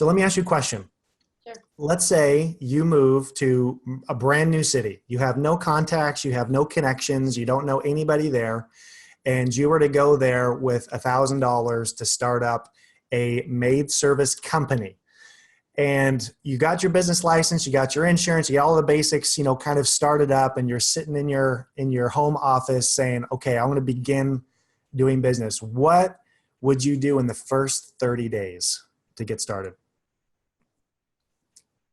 So let me ask you a question. Sure. Let's say you move to a brand new city. You have no contacts, you have no connections, you don't know anybody there, and you were to go there with $1,000 to start up a maid service company. And you got your business license, you got your insurance, you got all the basics, kind of started up, and you're sitting in your home office saying, okay, I'm going to begin doing business. What would you do in the first 30 days to get started?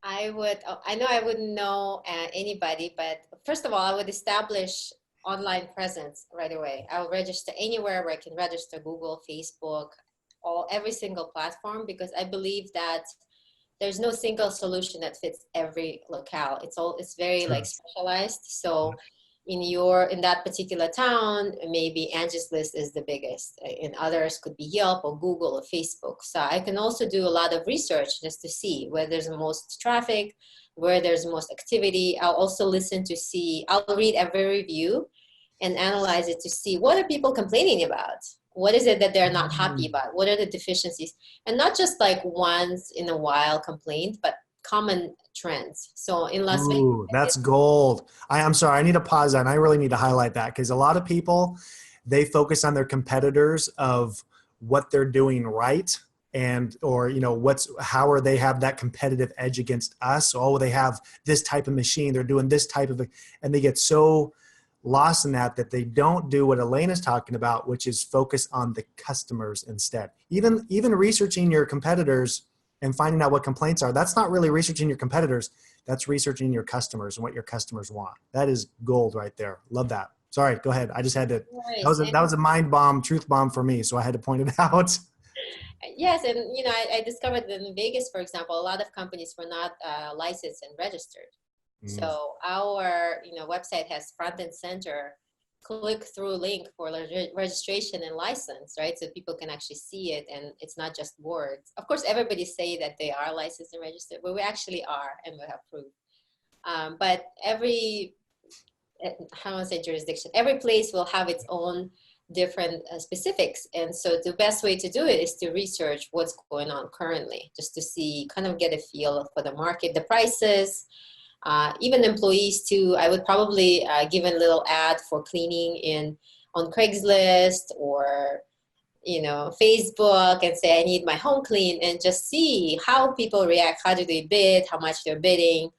I know I wouldn't know anybody, but first of all, I would establish online presence right away. I'll register anywhere where I can register: Google, Facebook, every single platform, because I believe that there's no single solution that fits every locale. It's very Sure. specialized. So in that particular town, maybe Angie's List is the biggest. In others could be Yelp or Google or Facebook. So I can also do a lot of research just to see where there's the most traffic, where there's the most activity. I'll also I'll read every review and analyze it to see what are people complaining about. What is it that they're not happy about? What are the deficiencies? And not just like once in a while complaint, but common trends. So in Las Vegas, Ooh, that's gold. I'm sorry, I need to pause that, and I really need to highlight that, because a lot of people, they focus on their competitors of what they're doing right, or how are they have that competitive edge against us. Oh, they have this type of machine, they're doing this type of, and they get so lost in that they don't do what Elena's talking about, which is focus on the customers instead. Even researching your competitors and finding out what complaints are, that's not really researching your competitors. That's researching your customers and what your customers want. That is gold right there. Love that. Sorry, go ahead. I just had to, that was a mind bomb, truth bomb for me. So I had to point it out. Yes, and I discovered that in Vegas, for example, a lot of companies were not licensed and registered. So our website has front and center click-through link for registration and license, right? So people can actually see it, and it's not just words. Of course, everybody say that they are licensed and registered, but we actually are, and we have proof. But every, I don't want to say jurisdiction, every place will have its own different specifics. And so the best way to do it is to research what's going on currently, just to see, kind of get a feel for the market, the prices, even employees too. I would probably give a little ad for cleaning on Craigslist or Facebook, and say I need my home clean, and just see how people react. How do they bid? How much they're bidding?